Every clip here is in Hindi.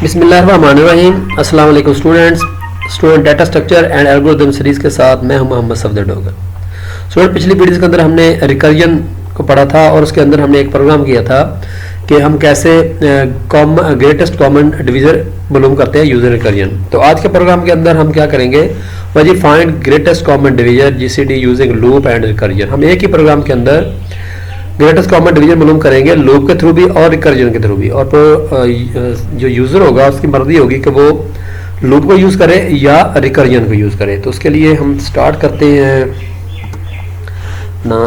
बिस्मिल्लाहिर्रहमानिर्रहीम। अस्सलाम वालेकुम student data structure and algorithm series के साथ मैं हूं मोहम्मद सफदर डोगर। स्टूडेंट पिछली वीडियोज़ के अंदर हमने रिकर्जन को पढ़ा था और उसके अंदर हमने एक प्रोग्राम किया था कि हम कैसे ग्रेटेस्ट कॉमन डिवीज़र मालूम करते हैं यूज़र रिकर्जन। तो आज के प्रोग्राम के अंदर हम क्या करेंगे, वही find greatest common divisor GCD using loop and recursion. हम एक ही प्रोग्राम के अंदर ग्रेटेस्ट कॉमन डिवीजन मालूम करेंगे लूप के थ्रू भी और रिकर्जन के थ्रू भी। और जो यूज़र होगा उसकी मर्जी होगी कि वो लूप को यूज़ करे या रिकर्जन को यूज़ करे। तो उसके लिए हम स्टार्ट करते हैं ना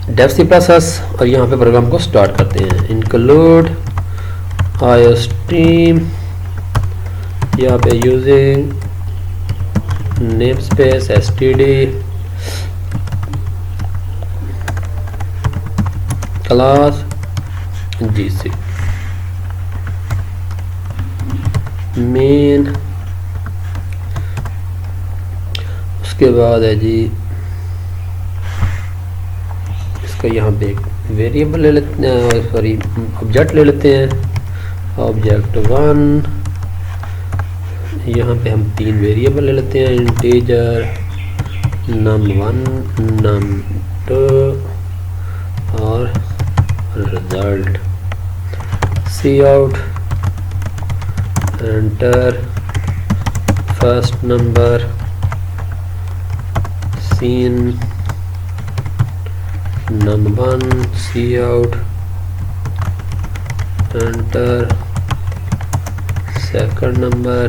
डेव सी प्लस और यहाँ पे प्रोग्राम को स्टार्ट करते हैं। इंक्लूड आईओस्ट्रीम, यहाँ पे using name space STD class GC main. उसके बाद है जी इसका यहाँ पे एक वेरिएबल ले लेते हैं, सॉरी ऑब्जेक्ट ले लेते हैं, ऑब्जेक्ट 1। यहाँ पे हम 3 वेरिएबल ले लेते हैं, इंटीजर num1 num2 और result. Cout enter first number cin num1 cout enter second number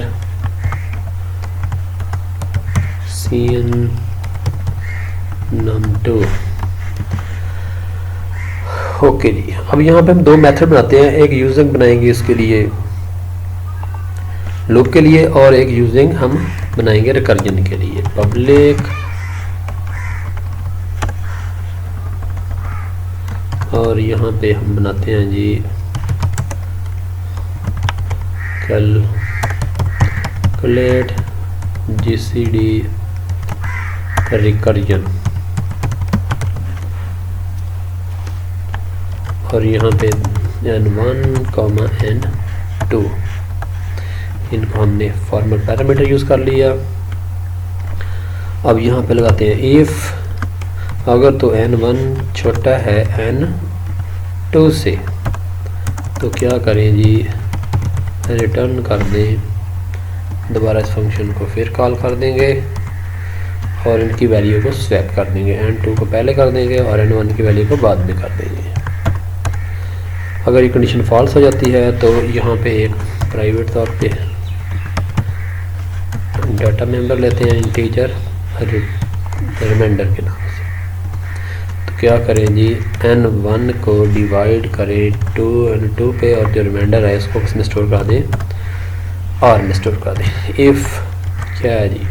cin num2। Okay जी, अब यहाँ पे हम 2 मेथड बनाते हैं, एक यूजिंग बनाएंगे इसके लिए लूप के लिए और एक यूजिंग हम बनाएंगे रिकर्जन के लिए। पब्लिक और यहाँ पे हम बनाते हैं जी कैलकुलेट जीसीडी रिकर्जन और यहाँ पे n1, n2 इनको हमने फॉर्मल पैरामीटर यूज़ कर लिया। अब यहाँ पे लगाते हैं इफ़ अगर तो n1 छोटा है n2 से तो क्या करें जी, रिटर्न कर दें। दोबारा इस फंक्शन को फिर कॉल कर देंगे और इनकी वैल्यू को स्वैप कर देंगे, n2 को पहले कर देंगे और n1 की वैल्यू को बाद में कर देंगे। अगर ये कंडीशन फॉल्स हो जाती है तो यहाँ पे एक प्राइवेट तौर पे डाटा मेंबर लेते हैं, इंटीजर रिमाइंडर के नाम से। तो क्या करें जी, n1 को डिवाइड करें 2n2 पे और जो रिमाइंडर है इसको किसमें स्टोर कर दें, r में स्टोर कर दें। इफ़ क्या है जी,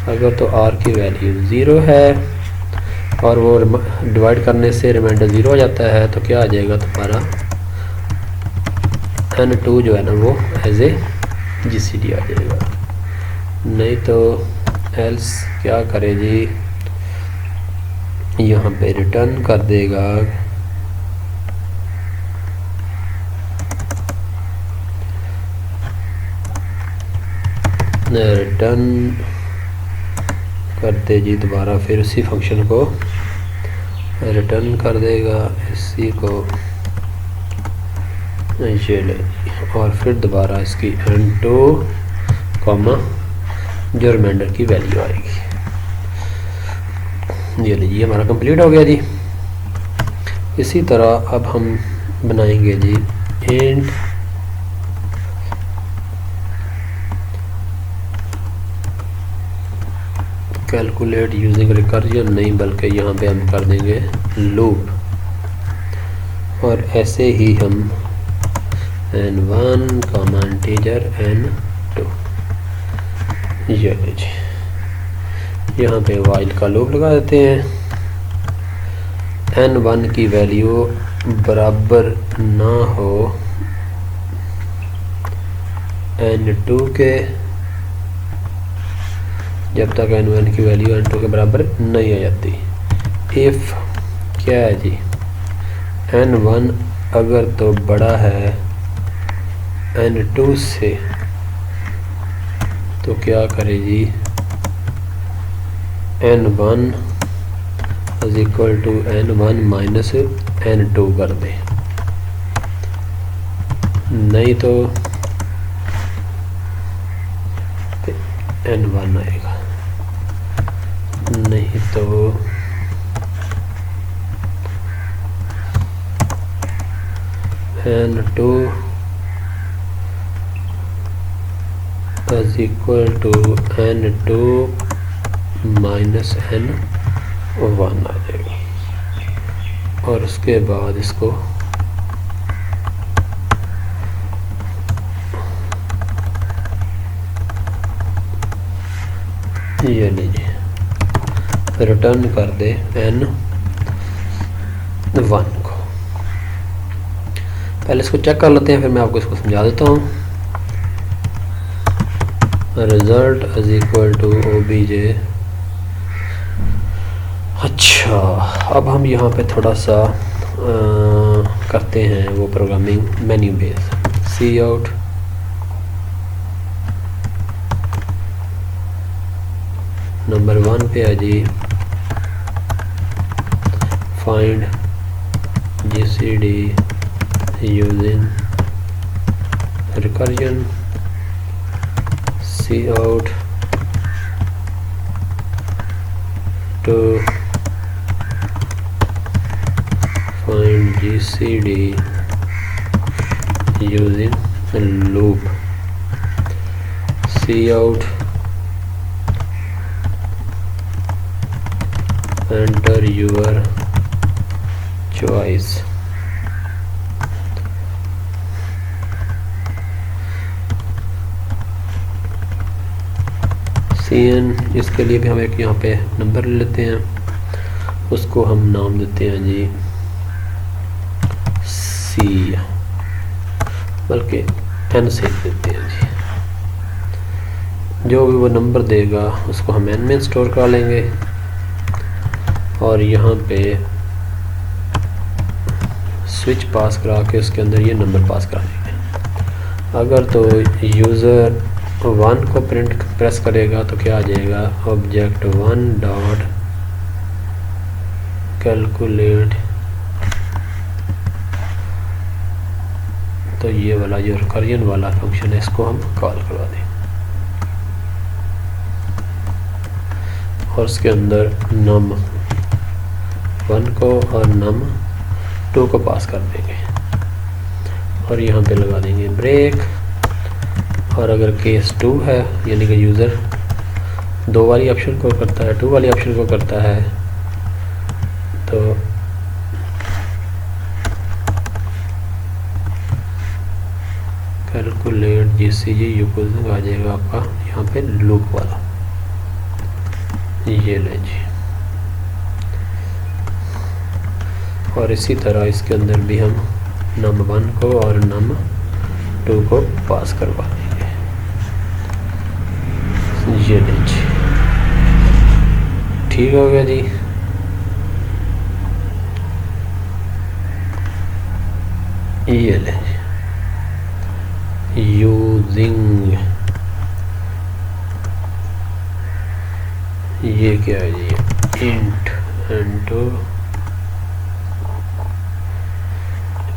अगर तो r की वैल्यू 0 है और वो डिवाइड करने से रिमाइंडर 0 हो जाता है तो क्या आ जाएगा तुम्हारा n2 जो है ना वो एज ए जीसीडी आ जाएगा। नहीं तो एल्स क्या करे जी, यहाँ पे रिटर्न कर देगा रिटर्न करते जी दोबारा फिर उसी फंक्शन को रिटर्न कर देगा, इसी को ये ले और फिर दोबारा इसकी n2 कॉमा जो रिमाइंडर की वैल्यू आएगी। ये लीजिए हमारा कंप्लीट हो गया जी। इसी तरह अब हम बनाएंगे जी इंट कैलकुलेट यूजिंग रिकर्जन, नहीं बल्कि यहाँ पे हम कर देंगे लूप और ऐसे ही हम n1 कॉमा इंटीजर n2 ये लीजिए यहाँ पे वाइल का लूप लगा देते हैं। n1 की वैल्यू बराबर ना हो n2 के, जब तक n1 की वैल्यू n2 के बराबर नहीं आ जाती। इफ़ क्या है जी, n1 अगर तो बड़ा है n2 से, तो क्या करे जी, n1 is equal to n1 minus n2 कर दे, नहीं तो n1 आएगा, नहीं तो n2 is equal to n2 minus n1 आ जाएगा। और उसके बाद इसको ये लीजिए, रिटर्न कर दे n1 को। पहले इसको चेक कर लेते हैं, फिर मैं आपको इसको समझा देता हूँ। Result is equal to obj। अच्छा, अब हम यहाँ पे थोड़ा सा करते हैं वो programming menu base. Cout number 1 पे आ जी, find GCD using recursion, cout to find GCD using a loop, cout enter your choice, cn, इसके लिए भी हम एक यहाँ पे नंबर ले लेते हैं, उसको हम नाम देते हैं जी c, बल्कि n से देते हैं जी। जो भी वो नंबर देगा उसको हम n में स्टोर कर लेंगे और यहाँ पे स्विच पास करा के उसके अंदर ये नंबर पास करा देंगे। अगर तो यूज़र 1 को प्रेस करेगा तो क्या आ जाएगा, ऑब्जेक्ट 1 डॉट कैलकुलेट, तो ये वाला जो रिकर्जन वाला फंक्शन है इसको हम कॉल करवा दें और उसके अंदर num1 को और num2 को पास कर देंगे और यहाँ पे लगा देंगे ब्रेक। और अगर केस 2 है, यानी कि यूज़र 2 वाली ऑप्शन को करता है, 2 वाली ऑप्शन को करता है, तो कैलकुलेट GCD यूजिंग आ जाएगा आपका यहाँ पे लूप वाला, ये ले जी। और इसी तरह इसके अंदर भी हम num1 को और num2 को पास करवा देंगे, ये ले जी। ठीक हो गया जी। ये ले यूजिंग, ये क्या है जी, इंट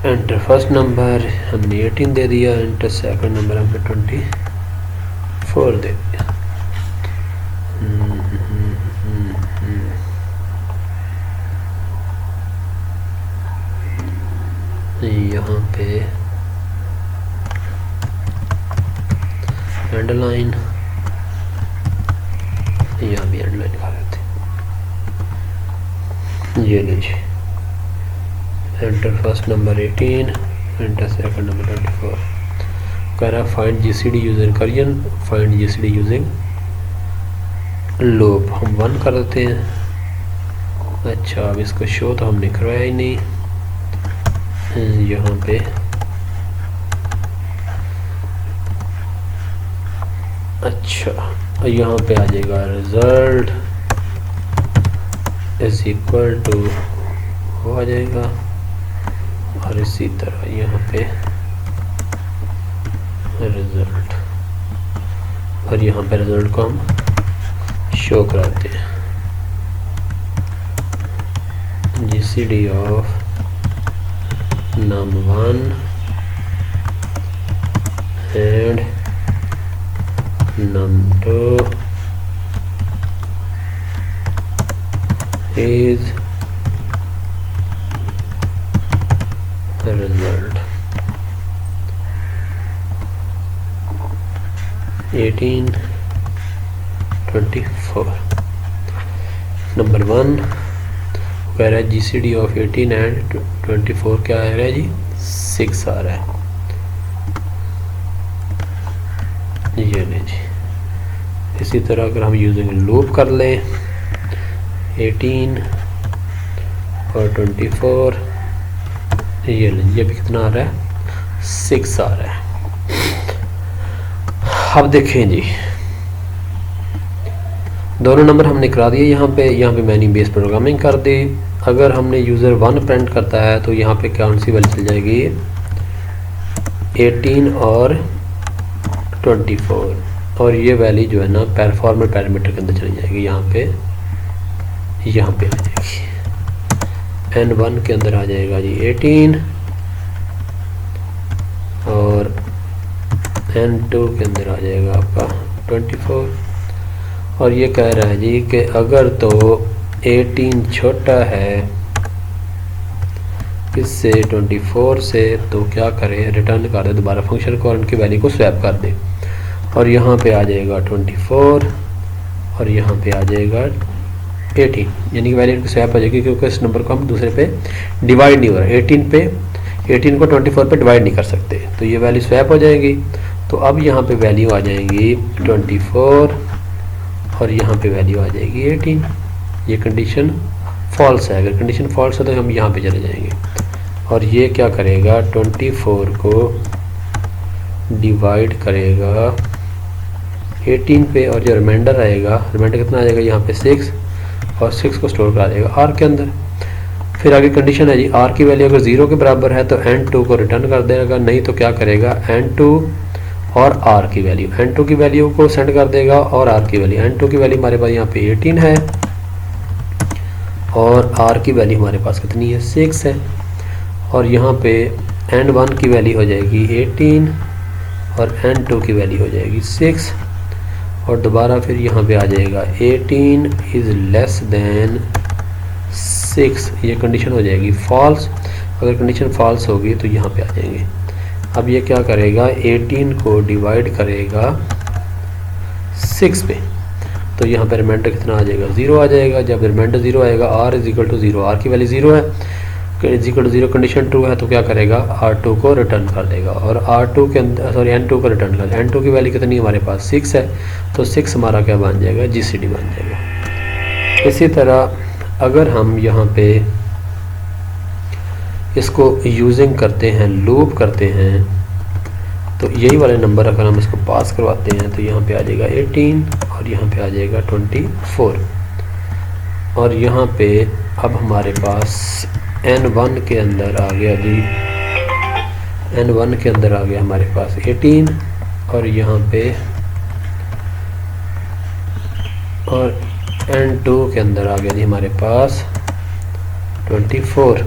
एंटर फर्स्ट नंबर हमने 18 दे दिया, एंटर सेकंड नंबर हमने 24 दे दिया। यहाँ पे एंडलाइन, यहाँ भी एंडलाइन कर देते, ये लीजिए, enter first number 18, enter second number 24। कह रहा find GCD using recursion, find GCD using loop, हम 1 कर देते हैं। अच्छा, अब इसको शो तो हमने करवाया ही नहीं, यहाँ पे अच्छा यहाँ पे आ जाएगा रिजल्ट इज इक्वल टू हो आ जाएगा और इसी तरह यहाँ पे और यहाँ पे रिजल्ट को हम शो कराते हैं। GCD of num1 and num2 is result 18 24। Number 1 कह रहा है GCD ऑफ 18 एंड 24 क्या आ रहा है जी 6 आ रहा है। ये नहीं जी। इसी तरह अगर हम यूजिंग लूप कर लें 18 और 24, ये भी कितना आ रहा है 6 आ रहा है। अब देखें जी दोनों नंबर हमने करा दिए। यहाँ पे मैंने बेस प्रोग्रामिंग कर दी। अगर हमने यूज़र 1 प्रिंट करता है तो यहाँ पे कौन सी वैल्यू चल जाएगी 18 और 24, और ये वैल्यू जो है ना फॉर्मल पैरामीटर के अंदर चली जाएगी। यहाँ पे आ जाएगी N1 के अंदर आ जाएगा जी 18 और N2 के अंदर आ जाएगा आपका 24। और ये कह रहा है जी कि अगर तो 18 छोटा है इससे 24 से तो क्या करें रिटर्न कर दे दोबारा फंक्शन को और उनकी वैल्यू को स्वैप कर दे। और यहाँ पे आ जाएगा 24 और यहाँ पे आ जाएगा 18, यानी कि वैल्यू को स्वैप हो जाएगी क्योंकि इस नंबर को हम दूसरे पे डिवाइड नहीं हो रहा। 18 को 24 पे डिवाइड नहीं कर सकते तो ये वैल्यू स्वैप हो जाएगी। तो अब यहाँ पे वैल्यू आ जाएगी 24 और यहाँ पे वैल्यू आ जाएगी 18। ये कंडीशन फॉल्स है। अगर कंडीशन फॉल्स है तो हम यहाँ पे चले जाएंगे और ये क्या करेगा 24 को डिवाइड करेगा 18 पे और जो रिमाइंडर आएगा, रिमाइंडर कितना आ जाएगा यहाँ पे 6 और 6 को स्टोर करा देगा आर के अंदर। फिर आगे कंडीशन है जी आर की वैल्यू अगर 0 के बराबर है तो N2 को रिटर्न कर देगा, नहीं तो क्या करेगा N2 और आर की वैल्यू, N2 की वैल्यू को सेंड कर देगा और आर की वैल्यू, N2 की वैल्यू हमारे पास यहाँ पे 18 है और आर की वैल्यू हमारे पास कितनी है 6 है। और यहाँ पे N1 की वैल्यू हो जाएगी 18 और N2 की वैल्यू हो जाएगी 6 और दोबारा फिर यहाँ पे आ जाएगा 18 इज़ लेस देन 6, ये कंडीशन हो जाएगी फॉल्स। अगर कंडीशन फॉल्स होगी तो यहाँ पे आ जाएंगे। अब ये क्या करेगा 18 को डिवाइड करेगा 6 पे तो यहाँ पे रिमाइंडर कितना आ जाएगा 0 आ जाएगा। जब रिमाइंडर 0 आएगा r is equal to 0, r की वैल्यू 0 है, is equal to 0 condition true है तो क्या करेगा r2 को रिटर्न कर देगा और r2 के अंदर सॉरी N2 को रिटर्न कर। N2 की वैल्यू कितनी हमारे पास 6 है तो 6 हमारा क्या बन जाएगा GCD बन जाएगा। इसी तरह अगर हम यहाँ पे इसको यूजिंग करते हैं लूप करते हैं तो यही वाले नंबर अगर हम इसको पास करवाते हैं तो यहाँ पे आ जाएगा 18 और यहाँ पे आ जाएगा 24 और यहाँ पे अब हमारे पास N1 के अंदर आ गया जी, N1 के अंदर आ गया हमारे पास 18 और यहाँ पे और N2 के अंदर आ गया जी हमारे पास 24।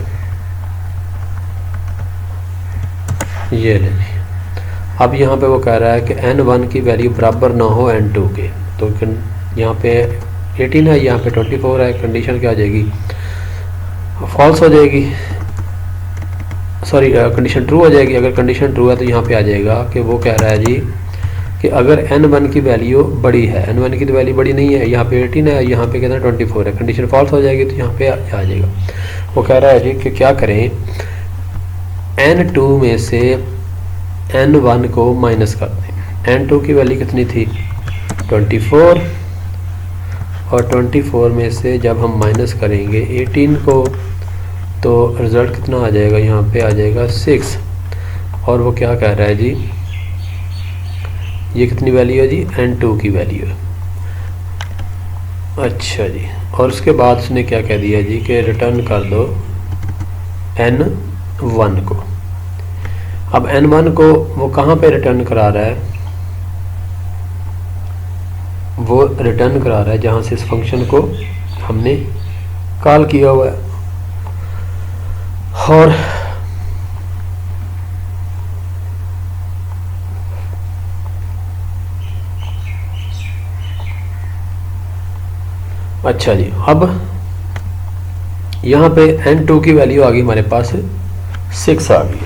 ये ले जी। अब यहाँ पे वो कह रहा है कि N1 की वैल्यू बराबर ना हो N2 के, तो यहाँ पे 18 है यहाँ पे 24 है, कंडीशन क्या आ जाएगी फॉल्स हो जाएगी, सॉरी कंडीशन ट्रू हो जाएगी। अगर कंडीशन ट्रू है तो यहाँ पे आ जाएगा कि वो कह रहा है जी कि अगर N1 की वैल्यू बड़ी है, N1 की तो वैल्यू बड़ी नहीं है, यहाँ पे 18 है, यहाँ पे कितना 24 है, कंडीशन फॉल्स हो जाएगी तो यहाँ पे आ जाएगा। वो कह रहा है जी कि क्या करें N2 में से N1 को माइनस कर दें। N2 की वैल्यू कितनी थी 24 और 24 में से जब हम माइनस करेंगे 18 को तो रिज़ल्ट कितना आ जाएगा, यहाँ पे आ जाएगा 6। और वो क्या कह रहा है जी ये कितनी वैल्यू है जी N2 की वैल्यू है। अच्छा जी, और उसके बाद उसने क्या कह दिया जी कि रिटर्न कर दो N1 को। अब N1 को वो कहाँ पे रिटर्न करा रहा है, वो रिटर्न करा रहा है जहाँ से इस फंक्शन को हमने कॉल किया हुआ है। और अच्छा जी, अब यहाँ पे n2 की वैल्यू आ गई हमारे पास 6 आ गई।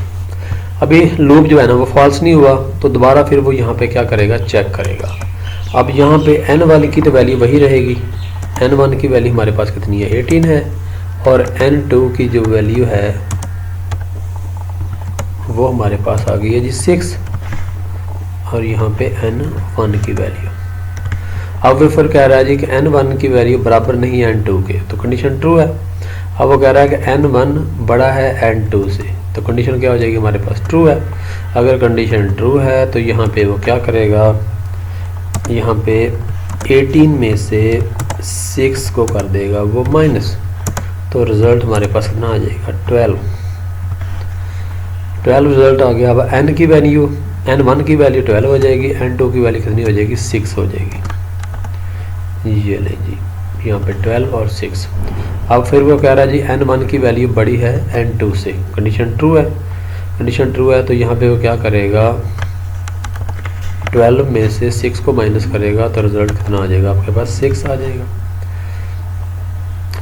अभी लूप जो है ना वो फॉल्स नहीं हुआ, तो दोबारा फिर वो यहाँ पे क्या करेगा, चेक करेगा। अब यहाँ पे n1 की तो वैल्यू वही रहेगी। n1 की वैल्यू हमारे पास कितनी है, 18 है, और n2 की जो वैल्यू है वो हमारे पास आ गई है जी 6, और यहाँ पे n1 की वैल्यू। अब वो फिर कह रहा है जी कि n1 की वैल्यू बराबर नहीं है n2 के, तो कंडीशन ट्रू है। अब वो कह रहा है कि n1 बड़ा है n2 से, तो कंडीशन क्या हो जाएगी हमारे पास, ट्रू है। अगर कंडीशन ट्रू है तो यहाँ पे वो क्या करेगा, यहाँ पे 18 में से 6 को कर देगा वो माइनस, तो रिज़ल्ट हमारे पास कितना आ जाएगा, 12 रिज़ल्ट आ गया। अब n की वैल्यू, n1 की वैल्यू 12 हो जाएगी, n2 की वैल्यू कितनी हो जाएगी, 6 हो जाएगी। ये नहीं जी, यहाँ पे 12 और 6। अब फिर वो कह रहा है जी n1 की वैल्यू बड़ी है n2 से, कंडीशन ट्रू है। कंडीशन ट्रू है तो यहाँ पे वो क्या करेगा, 12 में से 6 को माइनस करेगा, तो रिज़ल्ट कितना आ जाएगा आपके पास, 6 आ जाएगा।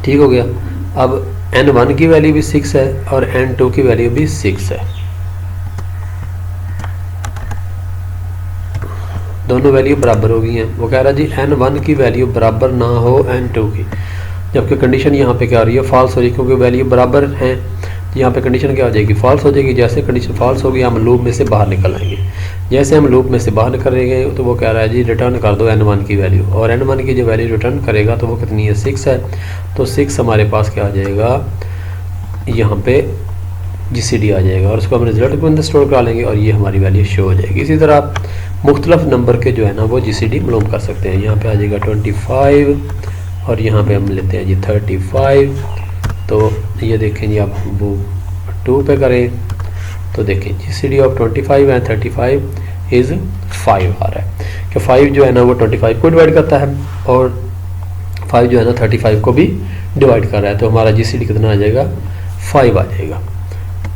ठीक हो गया। अब n1 की वैल्यू भी 6 है और n2 की वैल्यू भी 6 है, दोनों वैल्यू बराबर हो गई हैं। वो कह रहा है जी n1 की वैल्यू बराबर ना हो n2 की, जबकि कंडीशन यहाँ पे क्या आ रही है, फॉल्स हो रही है, क्योंकि वैल्यू बराबर हैं। तो यहाँ पे कंडीशन क्या हो जाएगी, फॉल्स हो जाएगी। जैसे कंडीशन फॉल्स होगी हम लूप में से बाहर निकल आएंगे। जैसे हम लूप में से बाहर निकलेंगे तो वो कह रहा है जी रिटर्न कर दो n1 की वैल्यू, और n1 की जो वैल्यू रिटर्न करेगा तो वो कितनी है, 6 है। तो 6 हमारे पास क्या आ जाएगा, यहाँ पे GCD आ जाएगा, और उसको हम रिजल्ट के अंदर स्टोर करा लेंगे और ये हमारी वैल्यू शो हो जाएगी। इसी तरह आप मुख्तलिफ नंबर के जो है ना वो GCD मालूम कर सकते हैं। यहाँ पे आ जाएगा 25, और यहाँ पे हम लेते हैं जी 35। तो ये देखें जी, आप वो 2 पे करें तो देखें GCD ऑफ 25 एंड 35 इज़ 5 आ रहा है, कि 5 जो है ना वो 25 को डिवाइड करता है, और 5 जो है ना 35 को भी डिवाइड कर रहा है। तो हमारा GCD कितना आ जाएगा, 5 आ जाएगा।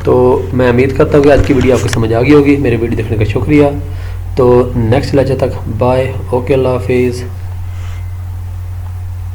तो मैं उम्मीद करता हूँ कि आज की वीडियो आपको समझ आ गई होगी। मेरे वीडियो देखने का शुक्रिया। तो नेक्स्ट लेक्चर तक बाय, ओके, अल्लाह हाफिज़।